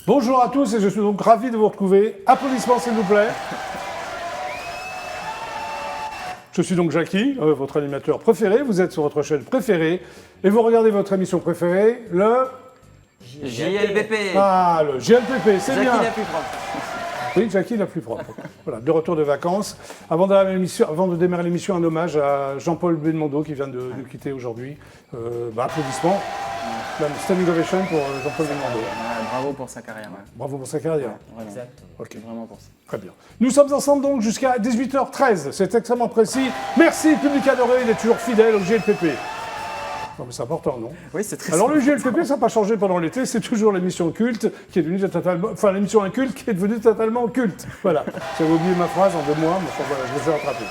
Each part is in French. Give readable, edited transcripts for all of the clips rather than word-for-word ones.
Bonjour à tous et je suis donc ravi de vous retrouver. Applaudissements s'il vous plaît. Je suis donc Jackie, votre animateur préféré. Vous êtes sur votre chaîne préférée et vous regardez votre émission préférée, le... JLPP. Ah, le JLPP, c'est bien. Jackie la plus propre. Oui, Jackie la plus propre. Voilà, de retour de vacances. Avant de démarrer l'émission, un hommage à Jean-Paul Belmondo qui vient de nous quitter aujourd'hui. Applaudissements. Standing ovation pour Jean-Paul Belmondo. Bravo pour sa carrière. Ouais. Bravo pour sa carrière. Vraiment. Exactement. Ok. Vraiment pour ça. Très bien. Nous sommes ensemble donc jusqu'à 18h13. C'est extrêmement précis. Merci, public adoré, il est toujours fidèle au JLPP. Non, mais c'est important, non? Oui, c'est très Alors, le simple. JLPP, ça n'a pas changé pendant l'été. C'est toujours l'émission culte qui est devenue totalement. Enfin, l'émission inculte qui est devenue totalement culte. Voilà. J'avais oublié ma phrase en 2 mois, mais enfin, voilà, je me suis rattrapé.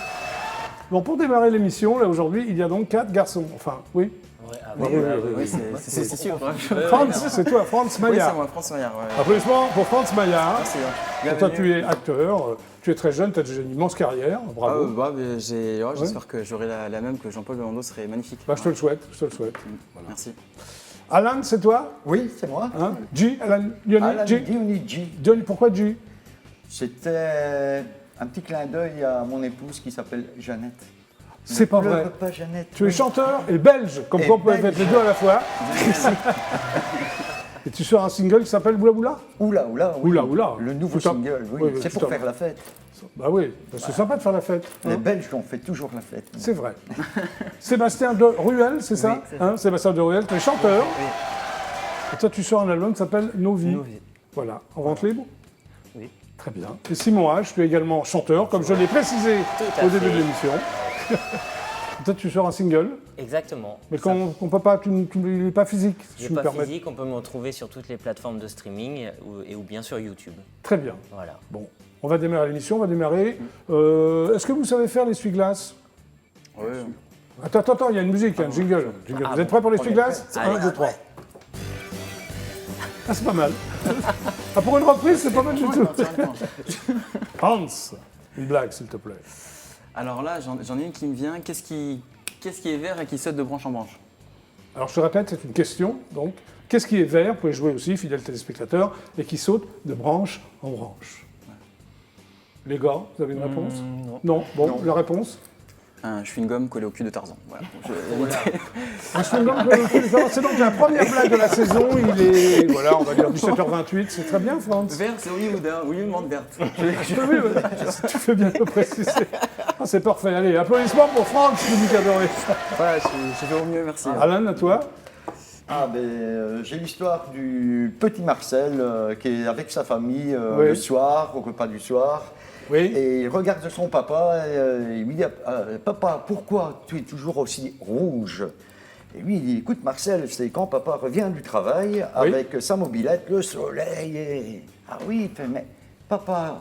Bon, pour démarrer l'émission, là, aujourd'hui, il y a donc 4 garçons. Enfin, oui. Ouais, Oui, c'est sûr. Franz, c'est toi, Franz Oui, Maillard. c'est moi, François Maillard. Ouais. Applaudissements pour Franz Maillard. Merci. Et toi, tu es acteur, tu es très jeune, tu as déjà une immense carrière, bravo. J'espère que j'aurai la même, que Jean-Paul Belmondo serait magnifique. Je te le souhaite, je te le souhaite. Voilà. Merci. Alan, c'est toi? Oui, c'est moi. Hein? G, Alan, Diony, Alan G. Diony G. Diony, pourquoi G? C'était un petit clin d'œil à mon épouse qui s'appelle Jeannette. C'est pas Ne vrai. pleure pas, Jeannette. Tu es chanteur et belge, comme quoi on peut belge. être les deux à la fois. Et tu sors un single qui s'appelle Oula Oula? Oula, oula, oui. Oula, oula. Le nouveau Tout à- single, oui. Oui, oui, c'est tout pour à- faire la fête. Bah oui, c'est sympa de faire la fête. Les hein. Belges, on fait toujours la fête. C'est vrai. Sébastien de Ruel, c'est ça, Oui, c'est ça. hein, Sébastien de Ruel, tu es chanteur. Et toi, tu sors un album qui s'appelle Nos vies. Nos vies. Voilà, en vente libre? Oui. Très bien. Et Simon H, tu es également chanteur, comme je l'ai précisé Tout à au début fait. de l'émission. Toi, tu sors un single, Exactement. mais qu'on peut pas, tu n'es pas physique, si Je je me pas permets. physique, on peut me retrouver sur toutes les plateformes de streaming ou bien sur YouTube. Très bien. Voilà. Bon, on va démarrer l'émission, on va démarrer. Est-ce que vous savez faire l'essuie-glace? Oui. Attends, il y a une musique, un jingle. Vous êtes prêts pour l'essuie-glace? Allez. 1, 2, 3. Ah, c'est pas mal. Ah, pour une reprise, c'est pas mal du tout. Hans, une blague, s'il te plaît. Alors là, j'en ai une qui me vient. Qu'est-ce qui est vert et qui saute de branche en branche? Alors, je te répète, c'est une question. Donc, qu'est-ce qui est vert, vous pouvez jouer aussi, fidèle téléspectateur, et qui saute de branche en branche? Les gars, vous avez une réponse? Non. Non. Bon, la réponse? Un chewing-gum collé au cul de Tarzan. Voilà. Un chewing-gum, c'est donc la première blague de la saison. Il est, voilà, on va dire 17h28. C'est très bien, Franz. Vert, c'est Hollywood, hein. Hollywood demande verte. Oui, tu fais bien de le préciser. Ah, c'est parfait. Allez, applaudissements pour Franz, public adoré. Voilà, j'ai fait au mieux, merci. Alan, à toi? J'ai l'histoire du petit Marcel qui est avec sa famille Oui. le soir, au repas du soir. Oui. Et il regarde son papa et il lui dit Papa, pourquoi tu es toujours aussi rouge? Et lui, il dit Écoute, Marcel, c'est quand papa revient du travail avec sa mobilette, le soleil. Ah oui, il fait Mais papa,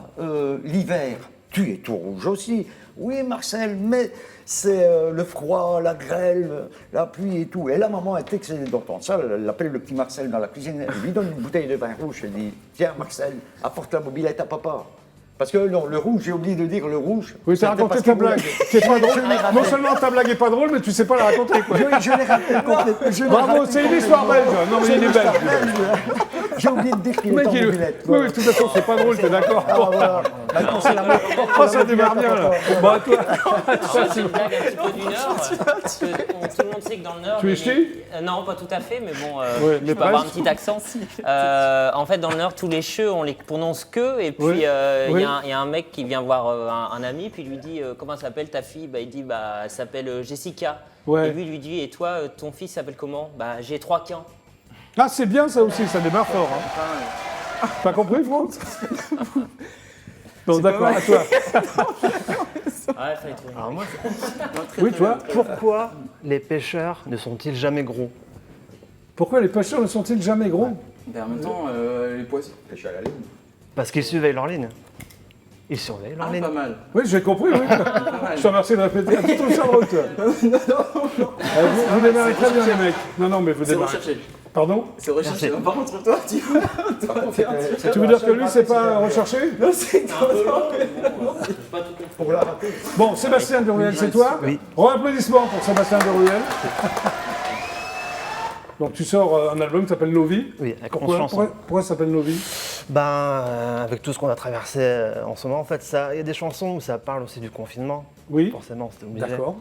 l'hiver, tu es tout rouge aussi. Oui, Marcel, mais c'est le froid, la grêle, la pluie et tout. Et la maman est excédée d'entendre ça. Elle appelle le petit Marcel dans la cuisine, elle lui donne une bouteille de vin rouge. Elle dit Tiens, Marcel, apporte la mobilette à papa. Parce que non, le rouge, j'ai oublié de dire le rouge. Oui, tu as c'était raconté parce ta qu'il blague. voulait- Qui est pas drôle. Je l'ai raté. Non seulement ta blague est pas drôle, mais tu sais pas la raconter, quoi. Je l'ai raté complètement. Je l'ai Bravo, raté c'est une complètement. histoire belge. Non, mais C'est il est une belge. histoire belge. J'ai oublié de dire qu'il Le était mec, en il est... mobilette. Oui, oui, de toute façon, c'est pas drôle, t'es d'accord. Ah, voilà. Maintenant, c'est la même. Oh, ça démarre bien, là. Bon, à toi. C'est une blague un petit peu du Nord. Parce que tout le monde sait que dans le Nord. Tu es ch'ti? Non, pas tout à fait, mais bon, Ouais, mais je peux avoir un presque. petit accent. En fait, dans le Nord, tous les cheux, on les prononce que. Et puis, Oui. il Oui. y a un mec qui vient voir un ami, puis il lui dit Comment s'appelle ta fille? Il dit Elle s'appelle Jessica. Ouais. Et lui, il lui dit Et toi, ton fils s'appelle comment? J'ai 3 camps. Ah, c'est bien ça aussi, ça démarre fort. Hein. T'as compris, Franz? Bon, d'accord, à toi. Ouais, fallait trouver. Alors moi, Oui, toi. pourquoi les pêcheurs ne sont-ils jamais gros? Pourquoi les pêcheurs ne sont-ils jamais gros? Mais en même temps, les poissons. Pêche à la ligne. Parce qu'ils surveillent leur ligne. Ils surveillent leur Ah, ligne. pas mal. Oui, j'ai compris, oui. Je te remercie de répéter. À tout sur la route. Vous démarrez très bien, les mecs. Non, mais vous C'est démarrez. recherché. Pardon? C'est recherché. Par contre, toi, tu Tu veux dire que lui, c'est pas recherché? Non, c'est toi. Pour la rater. Bon, Sébastien de Ruel, c'est toi? Oui. Applaudissements pour Sébastien de Ruel. Donc tu sors un album qui s'appelle Nos vies. Oui, avec 11 Pourquoi, chansons. pourquoi ça s'appelle Nos vies? Avec tout ce qu'on a traversé en ce moment, en fait, il y a des chansons où ça parle aussi du confinement. Oui. Forcément, c'était obligé. D'accord.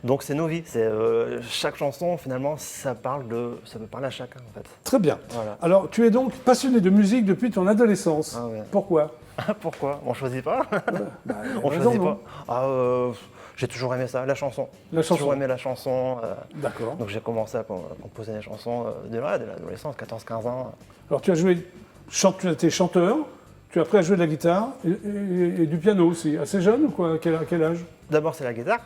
Donc, C'est nos vies. Chaque chanson, finalement, ça peut parler à chacun, en fait. très bien. Voilà. Alors, tu es donc passionné de musique depuis ton adolescence. Ah ouais. Pourquoi? Pourquoi? On choisit pas. Bah, On raison, choisit non pas. J'ai toujours aimé ça, la chanson. La J'ai chanson. toujours aimé la chanson. D'accord. Donc j'ai commencé à composer des chansons de l'adolescence, 14-15 ans. Alors, tu as été chanteur, tu as appris à jouer de la guitare et du piano aussi. Assez jeune ou quoi? À quel âge? D'abord, c'est la guitare.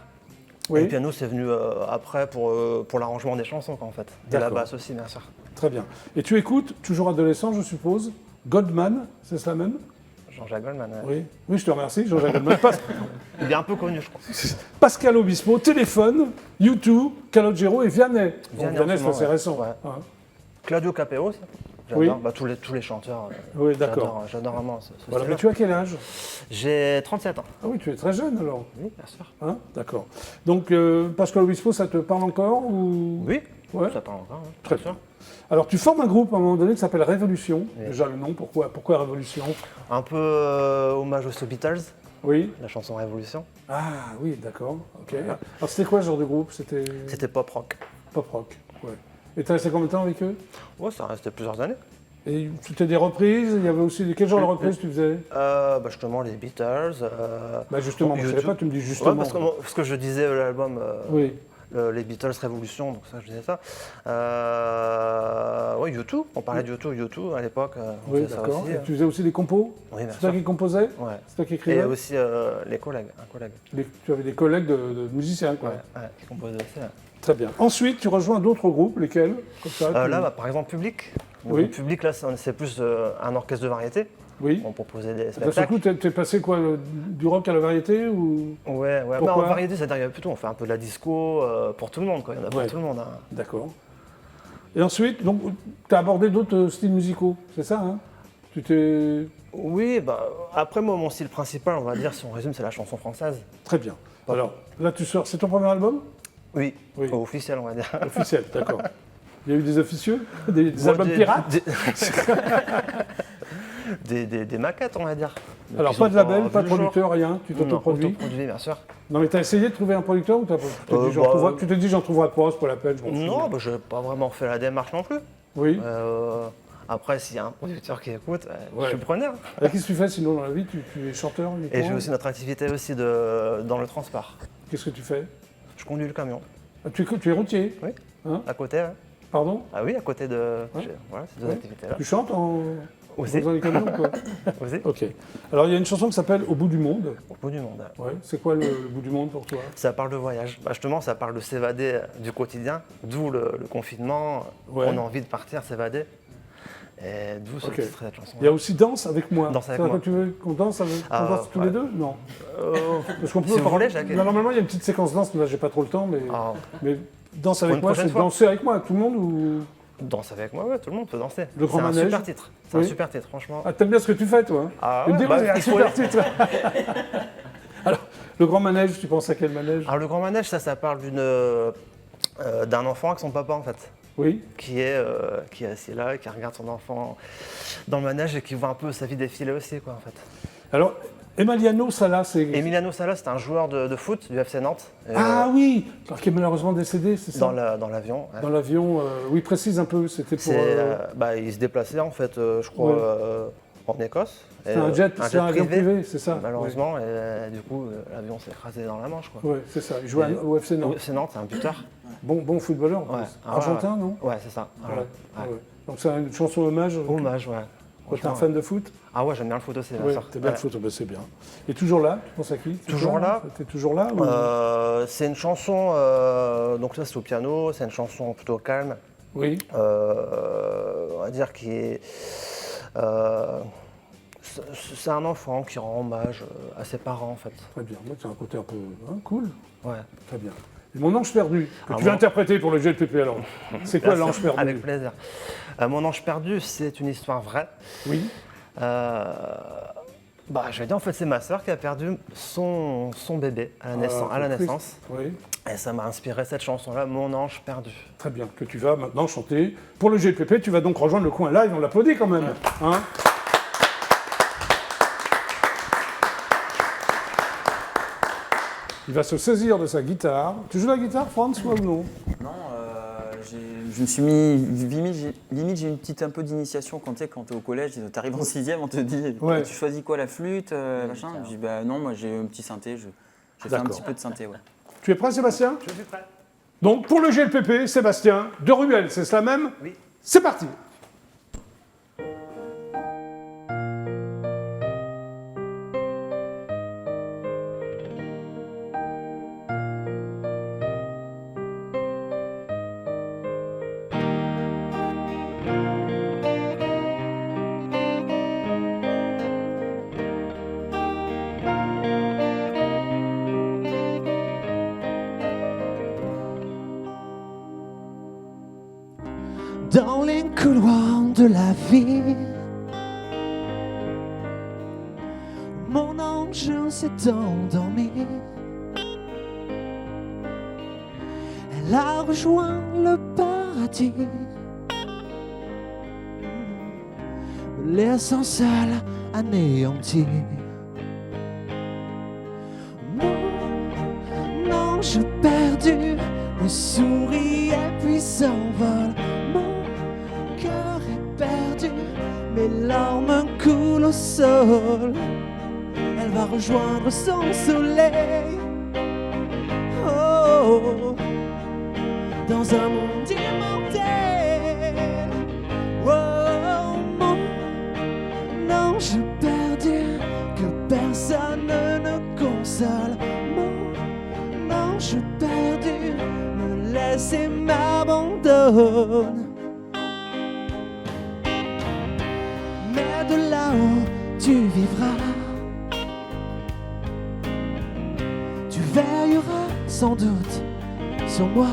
Oui. Et le piano, c'est venu après pour l'arrangement des chansons, quoi, en fait. Et la D'accord. basse aussi, bien sûr. Très bien. Et tu écoutes, toujours adolescent, je suppose, Goldman, c'est ça même? Jean-Jacques Goldman. Oui. Oui, je te remercie, Jean-Jacques Goldman. Il est un peu connu, je crois. Pascal Obispo, Téléphone, U2, Calogero et Vianney. Vianney, Vianney, en ce moment, c'est assez récent. ouais. Hein. Claudio Capéo aussi. Oui. J'adore. Tous les chanteurs. Oui, d'accord. J'adore vraiment ce Voilà. style-là. Mais tu as quel âge? J'ai 37 ans. Ah oui, tu es très jeune alors. Oui, bien sûr. Hein, d'accord. Donc, Pascal Obispo, ça te parle encore ou... Oui, Ouais. ça parle encore. Très bien bien. sûr. Alors, tu formes un groupe à un moment donné qui s'appelle Révolution. Oui. Déjà le nom, pourquoi Révolution? Un peu hommage aux Beatles, Oui. la chanson Révolution. Ah oui, d'accord. Ok. Alors, c'était quoi ce genre de groupe? C'était pop rock. Pop rock. Ouais. Et tu as resté combien de temps avec eux? Ouais, ça restait plusieurs années. Et c'était des reprises? Il y avait aussi quel genre de reprises tu faisais? Justement, les Beatles. Bah justement, je ne savais YouTube. pas, tu me dis justement. Ouais, parce que je disais l'album Oui. les Beatles Révolution, donc ça je disais ça. Ouais, U2, on parlait de U2 à l'époque. On Oui, faisait ça d'accord. aussi. Et tu faisais aussi des compos? Oui, bien C'est toi sûr. qui composais? Ouais. C'est toi qui Et écrivais? aussi un collègue. Tu avais des collègues de musiciens, quoi. Ouais, qui composait aussi. Ouais. Très bien. Ensuite, tu rejoins d'autres groupes, lesquels? Comme ça, tu- Là, par exemple, Public. Le Oui. groupe Public, là, c'est plus un orchestre de variété. Oui. On proposait des D'un seul spectacles. coup, t'es passé quoi, du rock à la variété ou... Ouais. Pourquoi En variété, c'est-à-dire plutôt, on fait un peu de la disco pour tout le monde, quoi. Il y en a pour Ouais. tout le monde. Hein. D'accord. Et ensuite, donc, tu as abordé d'autres styles musicaux, c'est ça, hein? Tu t'es... Oui, après moi, mon style principal, on va dire, si on résume, c'est la chanson française. Très bien. Alors, là, tu sors... C'est ton premier album? Oui, Oui. officiel, on va dire. Officiel, d'accord. Il y a eu des officieux? Des Bon, albums pirates? Des maquettes, on va dire. Donc, Alors, ils pas ont de label, pas de vu le jour. producteur, rien? Tu Non, t'autoproduis? autoproduit, bien sûr. Non, mais t'as essayé de trouver un producteur ou tu t'es dit j'en trouverai pas, c'est pas la peine, je m'en fous. Non, je n'ai pas vraiment fait la démarche non plus. Oui. Après, s'il y a un producteur qui écoute, je Ouais. suis preneur. Qu'est-ce que tu fais sinon dans la vie? Tu es chanteur Et uniquement? j'ai aussi notre activité aussi dans le transport. Qu'est-ce que tu fais? Je conduis le camion, Ah, tu es routier? Oui. Hein? à côté. Ouais. Pardon? Ah oui, à côté de... Ouais. Voilà, ces deux Ouais. activités-là. Tu chantes Aussi. dans les camions ou quoi? Osez. Ok. Alors il y a une chanson qui s'appelle Au bout du monde. Au bout du monde. Ouais. C'est quoi le bout du monde pour toi? Ça parle de voyage. Justement, ça parle de s'évader du quotidien, d'où le confinement. Ouais. On a envie de partir, s'évader. Et d'où ce Ok. titre de cette chanson. Il y a aussi Danse avec moi. Danse avec C'est moi. quoi tu veux qu'on danse, qu'on danse tous ouais. les deux? Non. Parce qu'on peut. Si vous voulez, Jacques. Non, normalement il y a une petite séquence danse, mais là j'ai pas trop le temps, mais. Ah, Mais Danse Pour avec une moi, prochaine c'est fois. danser avec moi, tout le monde ou. danse avec moi, ouais, tout le monde peut danser. Le Grand C'est un Manège. super titre. C'est Oui. un super titre, franchement. Ah, t'aimes bien ce que tu fais, toi? Hein? Ah Tu me ouais, dis, bah, c'est un il faut- super titre. Alors, le Grand Manège, tu penses à quel manège? Alors le grand manège, ça parle d'un enfant avec son papa en fait, Oui. qui est assis là, et qui regarde son enfant dans le manège et qui voit un peu sa vie défiler aussi quoi en fait. Alors, Emiliano Sala, c'est. Emiliano Sala, c'est un joueur de foot du FC Nantes. Ah oui! Alors, qui est malheureusement décédé, c'est ça? Dans l'avion. Ouais. Dans l'avion, oui, précise un peu, c'était pour. Il se déplaçait en fait, je crois, Ouais. En Écosse. C'est un jet avion privé, c'est ça? Malheureusement, et du coup, l'avion s'est écrasé dans la Manche quoi. Oui, c'est ça. Il jouait au FC Au Nantes. FC Nantes, c'est un buteur. Bon footballeur, en Ouais. plus. Ah, Argentin, ouais. non? Ouais, c'est ça. Voilà. Ouais. Ouais. Ouais. Donc c'est une chanson hommage. Hommage, ouais. Toi, t'es un Franchement, fan de foot? Ah ouais, j'aime bien le foot aussi, bien Oui, sûr. t'es bien Ouais. le foot, bah, c'est bien. Et toujours là, tu penses à qui? C'est Toujours toi, là. T'es toujours là ou... C'est une chanson, donc ça c'est au piano, c'est une chanson plutôt calme, Oui. on va dire qui est... c'est un enfant qui rend hommage à ses parents en fait. Très bien. Moi, c'est un côté un peu cool. Ouais. Très bien. Et Mon ange perdu, que Ah, tu vas mon- interpréter pour le GLPP alors. C'est quoi Bien l'ange sûr, perdu? Avec plaisir. Mon ange perdu, c'est une histoire vraie. Oui. Bah, je vais dire, en fait, c'est ma sœur qui a perdu son bébé à la c'est naissance. triste. Oui, Et ça m'a inspiré cette chanson-là, Mon ange perdu. très bien. Que tu vas maintenant chanter. Pour le GLPP, tu vas donc rejoindre le coin live, on l'applaudit quand même. Hein. Il va se saisir de sa guitare. Tu joues de la guitare, Franz, toi ou non? Non, je me suis mis, limite j'ai une petite un peu d'initiation quand tu es au collège, tu arrives en 6e, on te dit Ouais. tu choisis quoi, la flûte, machin. Je dis bah non, moi j'ai un petit synthé, j'ai fait un D'accord. petit peu de synthé, ouais. Tu es prêt, Sébastien? Je suis prêt. Donc, pour le GLPP, Sébastien, de Ruelle, c'est cela même? Oui. C'est parti. Dans les couloirs de la vie, mon ange s'est endormi. Elle a rejoint le paradis, me laissant seul anéanti. Mon ange perdu me sourit et puis s'envole. Mon cœur est perdu, mes larmes coulent au sol. Elle va rejoindre son soleil. Oh, dans un monde immortel. Oh, mon ange perdu, que personne ne console. Mon ange perdu, me laisse et m'abandonne. Mais de là-haut, tu vivras. Tu veilleras sans doute sur moi.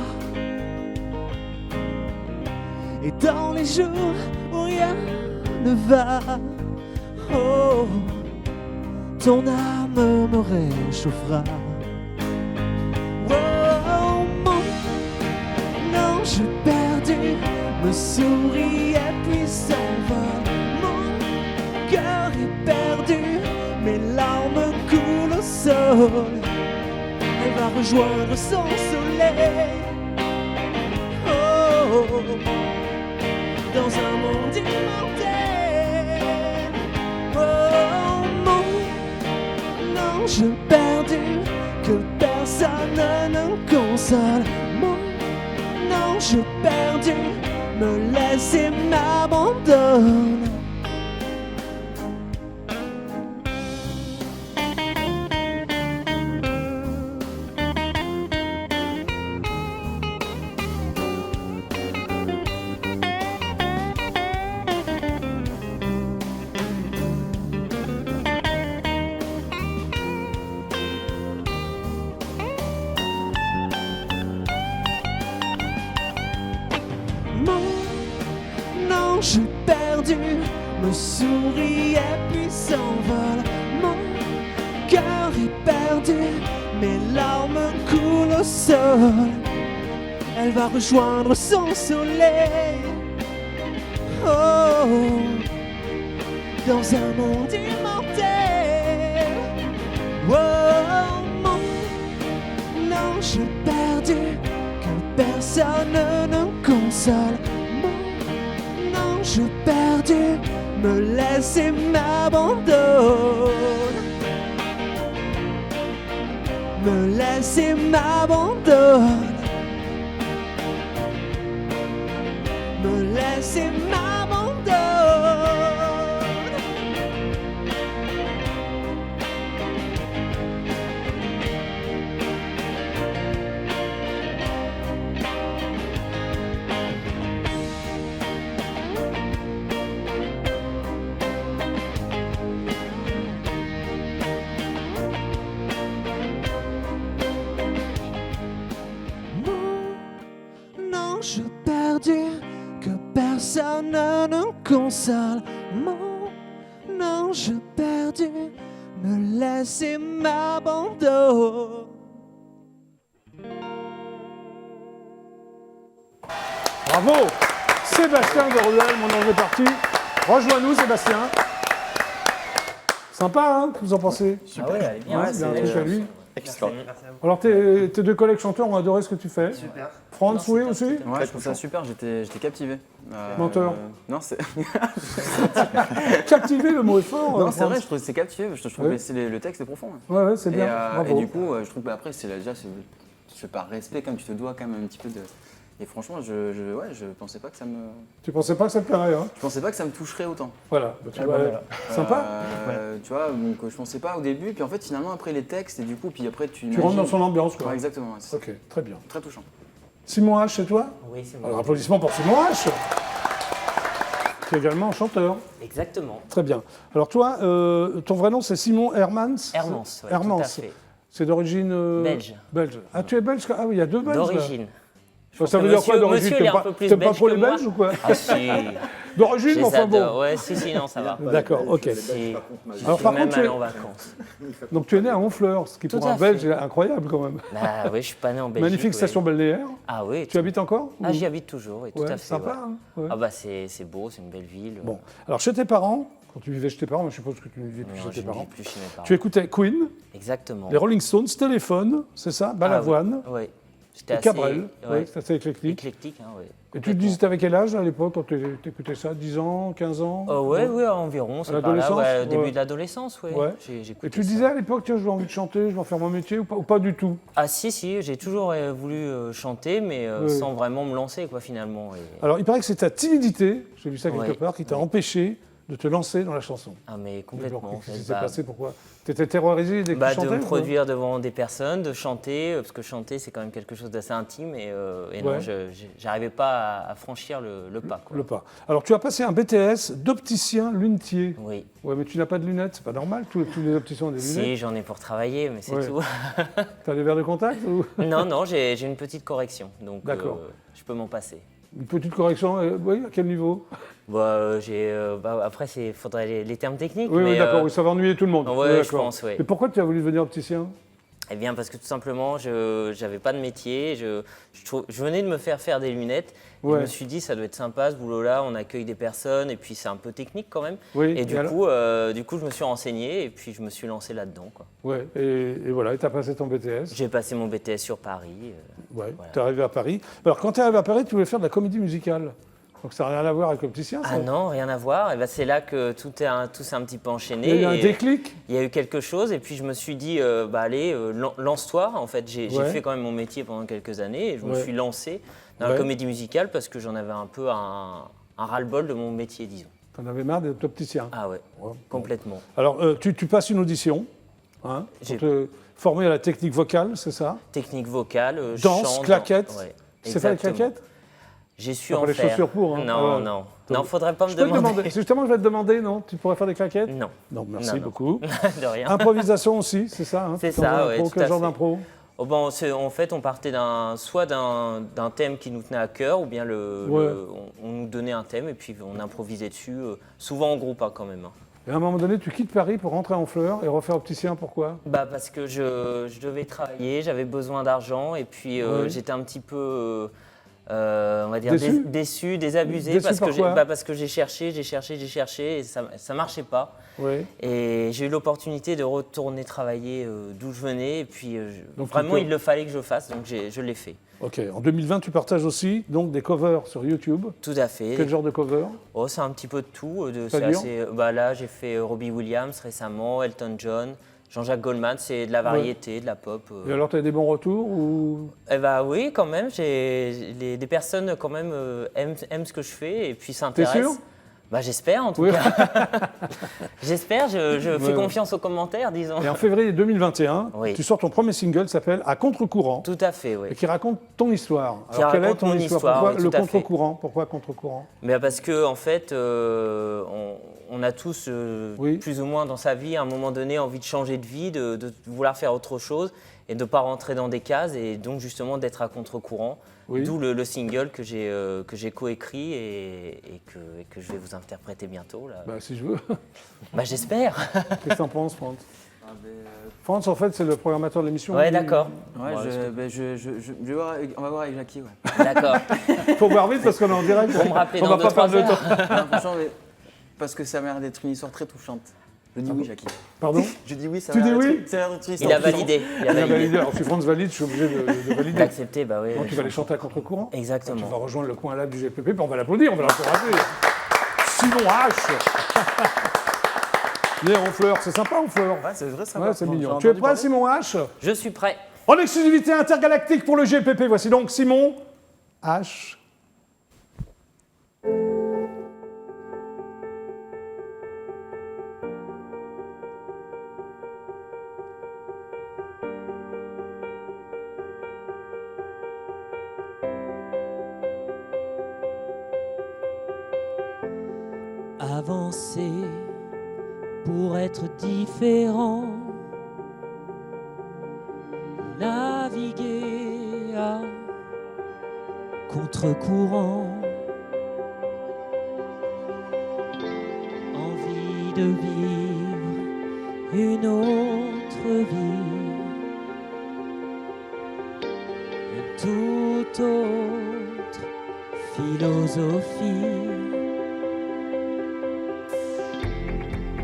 Et dans les jours où rien ne va, oh, ton âme me réchauffera. Oh, mon ange perdu me sourit et puis s'envole. Mon cœur est perdu, mes larmes coulent au sol. Elle va rejoindre son soleil. Oh, dans un monde immortel. Oh, mon ange perdu, que personne ne console. Mon ange perdu, me laisse et m'abandonne. Mon ange perdu me sourit et puis s'envole. Mon cœur est perdu, mes larmes coulent au sol. Elle va rejoindre son soleil. Oh, dans un monde immortel. Oh, mon ange perdu, que personne ne console. Mon ange perdu, me laisse et m'abandonne. Me laisse et m'abandonne. Me laisse et m'abandonne. Mon ange perdu, que personne ne console. Mon ange perdu, me laisser m'abandonner. Bravo Sébastien de Ruel, mon ange est parti. Rejoins-nous, Sébastien. Sympa, hein? Vous en pensez? Ah ouais, elle est bien. Ouais, c'est un truc à lui. Extra. Alors, tes deux collègues chanteurs ont adoré ce que tu fais. Super. Franz, oui, aussi? Ouais, je trouve ça super, j'étais captivé. Menteur. Non, c'est Captivé, le mot est fort. non, c'est Franz. vrai, je trouve que c'est captivé, je trouve Ouais. que le texte est profond. Ouais, c'est Et, bien. et Bravo. du coup, je trouve que après, c'est par respect, comme tu te dois quand même un petit peu de. Et franchement, je pensais pas que ça me. Tu pensais pas que ça te plairait, hein? Je pensais pas que ça me toucherait autant. Voilà. Bah, tu vois, Sympa. Tu vois, donc je pensais pas au début, puis en fait finalement après les textes et du coup, puis après tu. Tu rentres dans son ambiance, quoi. Ouais, exactement. Ouais, c'est Ok, très bien. très touchant. Simon H, c'est toi? Oui, c'est moi. Alors, applaudissements pour Simon H, qui est également chanteur. Exactement. Très bien. Alors, toi, ton vrai nom, c'est Simon Hermans? Hermans, ouais, Hermans. tout à fait. C'est d'origine. Belge. Belge. Ah, tu es belge? Ah oui, il y a deux Belges. là. D'origine. Ça veut dire quoi d'origine? Monsieur, il est T'aimes un peu plus t'aimes pas belge trop les que moi. Belges ou quoi? Ah si, D'origine, je mais les enfin bon. adore. Ouais, si, non, ça va. D'accord, ok. Si. Alors, par Même contre, tu aller es... en vacances. Donc, tu es né à Honfleur, ce qui Tout pour à un Belge fait. est incroyable quand même. Bah oui, je suis pas né en Belgique. Magnifique ouais. station balnéaire. Ah oui. Tu habites encore? Ah, ou- j'y habite toujours, oui, tout Ouais, à fait. sympa, ouais. hein, ouais. Ah bah c'est beau, c'est une belle ville. Bon, alors chez tes parents, quand tu vivais chez tes parents, mais je suppose que tu ne vivais plus Non, chez je tes ne parents, vis plus chez mes parents. tu écoutais Queen, Exactement. les Rolling Stones, Téléphone, c'est ça, Balavoine, Ah, oui. J'étais et assez... Cabrel, ouais, ouais, c'est assez éclectique. éclectique, hein, ouais. Et tu te disais, t'avais quel âge à l'époque quand tu écoutais ça? 10 ans, 15 ans? Ouais, environ, c'est par là, l'adolescence, ouais, au ouais. début de l'adolescence, ouais. Ouais. J'écoutais Et tu ça. disais à l'époque, tiens, j'ai envie de chanter, je vais en faire mon métier, ou pas du tout? Ah si, j'ai toujours voulu chanter, mais Oui. sans vraiment me lancer, quoi, finalement. Et... Alors, il paraît que c'est ta timidité, j'ai vu ça quelque Ouais, part, qui t'a ouais. empêché de te lancer dans la chanson. Ah mais complètement. en Qu'est-ce fait, qui s'est bah, passé? Pourquoi? T'étais terrorisé dès que tu de chantais? me ou quoi? produire devant des personnes, de chanter, parce que chanter c'est quand même quelque chose d'assez intime, et Ouais. non, j'arrivais pas à franchir le pas. Quoi. Le pas. Alors, tu as passé un BTS d'opticien lunetier. Oui. Ouais, mais tu n'as pas de lunettes, c'est pas normal, tous les opticiens ont des lunettes. Si, j'en ai pour travailler, mais c'est Ouais. tout. T'as des verres de contact ou non, j'ai une petite correction, donc D'accord. je peux m'en passer. une petite correction? Oui, à quel niveau? Après, il faudrait les termes techniques. Oui, mais, d'accord, oui, ça va ennuyer tout le monde. ouais, Oui, je d'accord. pense, ouais. Mais pourquoi tu as voulu devenir opticien? Eh bien, parce que tout simplement, je n'avais pas de métier. Je venais de me faire des lunettes. Et Ouais. je me suis dit, ça doit être sympa ce boulot-là. On accueille des personnes et puis c'est un peu technique quand même. Oui, Et du alors coup, je me suis renseigné et puis je me suis lancé là-dedans, quoi. Ouais, et voilà, et tu as passé ton BTS. J'ai passé mon BTS sur Paris. Ouais, voilà. tu es arrivé à Paris. Alors, quand tu es arrivé à Paris, tu voulais faire de la comédie musicale. Donc, ça n'a rien à voir avec l'opticien, ça? Ah non, rien à voir. Et ben, c'est là que tout s'est un petit peu enchaîné. Il y a eu un Et déclic? il y a eu quelque chose et puis je me suis dit, allez, lance-toi. En fait, j'ai Ouais. fait quand même mon métier pendant quelques années et je me Ouais. suis lancé dans Ouais. la comédie musicale parce que j'en avais un peu un ras-le-bol de mon métier, disons. T'en avais marre d'être opticien. Ah ouais, Ouais. complètement. Alors, tu passes une audition hein, pour J'ai- te former à la technique vocale, c'est ça? Technique vocale, Danse, chant, claquettes. ouais, Tu sais faire les exactement. claquettes? J'ai su T'as en pas les faire. chaussures pour, hein. Non, Ouais. non. Non, faudrait pas me Je peux te demander. demander. Justement, je vais te demander, non? Tu pourrais faire des claquettes? Non, Non, merci Non, non. beaucoup. de rien. Improvisation aussi, c'est ça? Hein? C'est Dans ça, un ouais, impro, tout quel à genre fait. d'impro? Oh, bon, en fait, on partait soit d'un thème qui nous tenait à cœur, ou bien Ouais. on nous donnait un thème et puis on improvisait dessus, souvent en groupe hein, quand même. Hein. Et à un moment donné, tu quittes Paris pour rentrer en Fleurs et refaire opticien, pourquoi? Bah, parce que je devais travailler, j'avais besoin d'argent et puis Ouais. j'étais un petit peu, on va dire, Déçu désabusé Déçu parce que pourquoi parce que j'ai cherché et ça marchait pas. Oui. Et j'ai eu l'opportunité de retourner travailler d'où je venais et puis Donc, vraiment tu- il le fallait que je fasse, donc je l'ai fait. Ok. En 2020, tu partages aussi donc des covers sur YouTube. Tout à fait. Quel genre de cover? Oh, c'est un petit peu de tout. C'est-à-dire Là, j'ai fait Robbie Williams récemment, Elton John, Jean-Jacques Goldman. C'est de la variété, de la pop. Et alors, tu as des bons retours ou... Eh bah oui, quand même. Des personnes quand même aiment ce que je fais et puis T'es s'intéressent. sûr? Bah j'espère en tout Oui. cas. J'espère. Je fais Ouais. confiance aux commentaires, disons. Et en février 2021, Oui. tu sors ton premier single qui s'appelle À contre-courant Tout à fait, oui. et qui raconte ton histoire. Qui Alors, quelle est raconte ton mon histoire, Pourquoi oui, le tout à fait. contre-courant? Pourquoi contre-courant? Mais parce que en fait, on a tous Oui. plus ou moins dans sa vie à un moment donné envie de changer de vie, de vouloir faire autre chose et de ne pas rentrer dans des cases et donc justement d'être à contre-courant. Oui. D'où le single que j'ai coécrit et que je vais vous interpréter bientôt. Là. Bah, si je veux. Bah, j'espère. Qu'est-ce que t'en penses, Franck? France, en fait, c'est le programmateur de l'émission. Ouais, d'accord. Ouais, Bon, je vais voir on va voir avec Jackie. Ouais. D'accord. Il faut voir vite parce qu'on est en direct. Faut me rappeler On dans va pas 2-3 perdre de temps. heures. Non, franchement, parce que ça m'a l'air d'être une histoire très touchante. Je dis oui, Jackie. Pardon? Je dis oui, ça Tu m'a dis l'air oui d'être- ça a l'air d'être une Il histoire a validé. Il a Il a validé. validé. Alors, si France valide, je suis obligé de valider. D'accepter, bah oui. Donc, il va aller chanter à contre-courant. Tu vas Exactement. rejoindre le coin live du GPP, puis on va l'applaudir, on va l'encourager. Simon H. Né Honfleur, c'est sympa Honfleur. Ouais, c'est vrai, ça Ouais, va. c'est Bon, mignon. j'ai Tu es entendu prêt, parler. Simon H? Je suis prêt. En exclusivité intergalactique pour le GPP, voici donc Simon H. Avancer pour être différent, naviguer à contre-courant, envie de vivre une autre vie, une toute autre philosophie.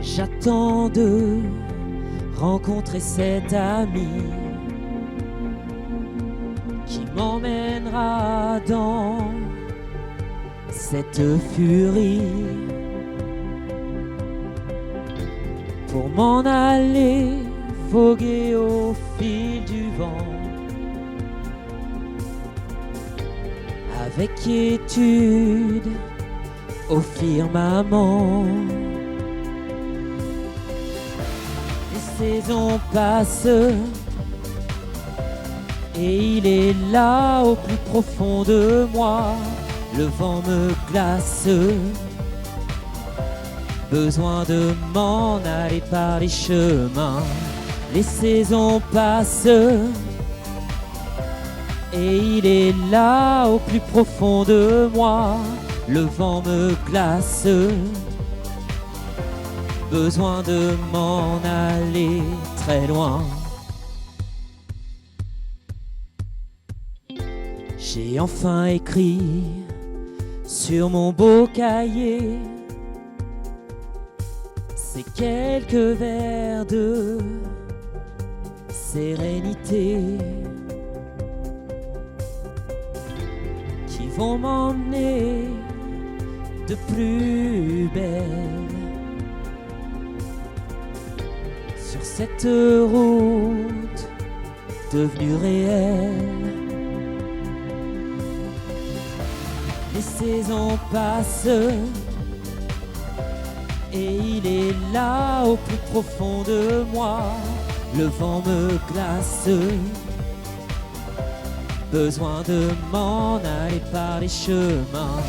J'attends de rencontrer cet ami qui m'emmènera dans cette furie pour m'en aller voguer au fil du vent avec quiétude au firmament. Les saisons passent et il est là au plus profond de moi. Le vent me glace, besoin de m'en aller par les chemins. Les saisons passent et il est là au plus profond de moi. Le vent me glace, besoin de m'en aller très loin. J'ai enfin écrit sur mon beau cahier ces quelques vers de sérénité qui vont m'emmener de plus belle sur cette route devenue réelle. Les saisons passent et il est là au plus profond de moi. Le vent me glace, besoin de m'en aller par les chemins.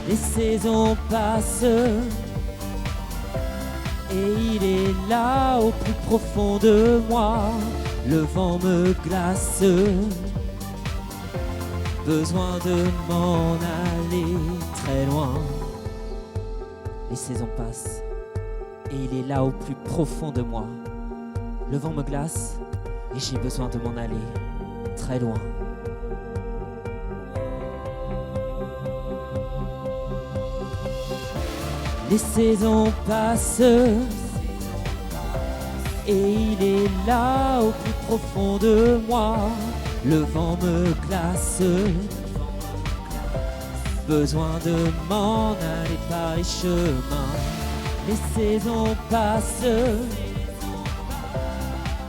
Les saisons passent et il est là au plus profond de moi. Le vent me glace, besoin de m'en aller très loin. Les saisons passent et il est là au plus profond de moi. Le vent me glace et j'ai besoin de m'en aller très loin. Les saisons passent et il est là au plus profond de moi. Le vent me glace, besoin de m'en aller par les chemins. Les saisons passent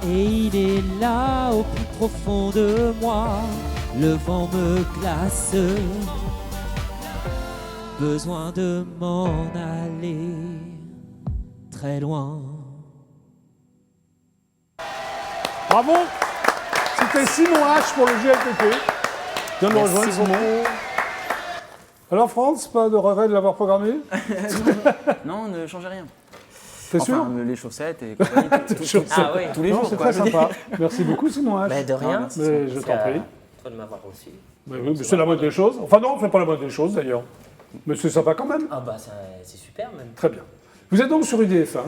et il est là au plus profond de moi. Le vent me glace, besoin de m'en aller très loin. Bravo. C'était Simon H pour le GLPP. Viens nous rejoindre, Simon. Alors France, pas de regret de l'avoir programmé? Non, ne changez rien. T'es sûr? Enfin, les chaussettes et compagnie, Ah oui. tous les Non, jours. c'est quoi, très je veux dire. sympa. Merci beaucoup Simon H. Mais de rien. merci. Mais je C'est t'en à prie. toi de m'avoir reçu. Mais oui, mais c'est la moindre des choses. Enfin non, on fait pas la moindre des choses d'ailleurs. Mais c'est sympa quand même. Ah bah c'est super même. Très bien. Vous êtes donc sur UDF1.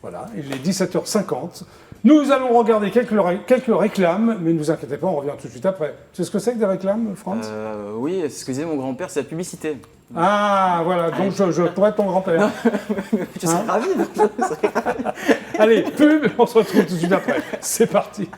Voilà, il est 17h50. Nous allons regarder quelques réclames, mais ne vous inquiétez pas, on revient tout de suite après. Tu sais ce que c'est que des réclames, Franz? Oui, c'est ce que disait mon grand-père, c'est la publicité. Ah, voilà, donc je pourrais être ton grand-père. Je serais ravi. Allez, pub, on se retrouve tout de suite après. C'est parti.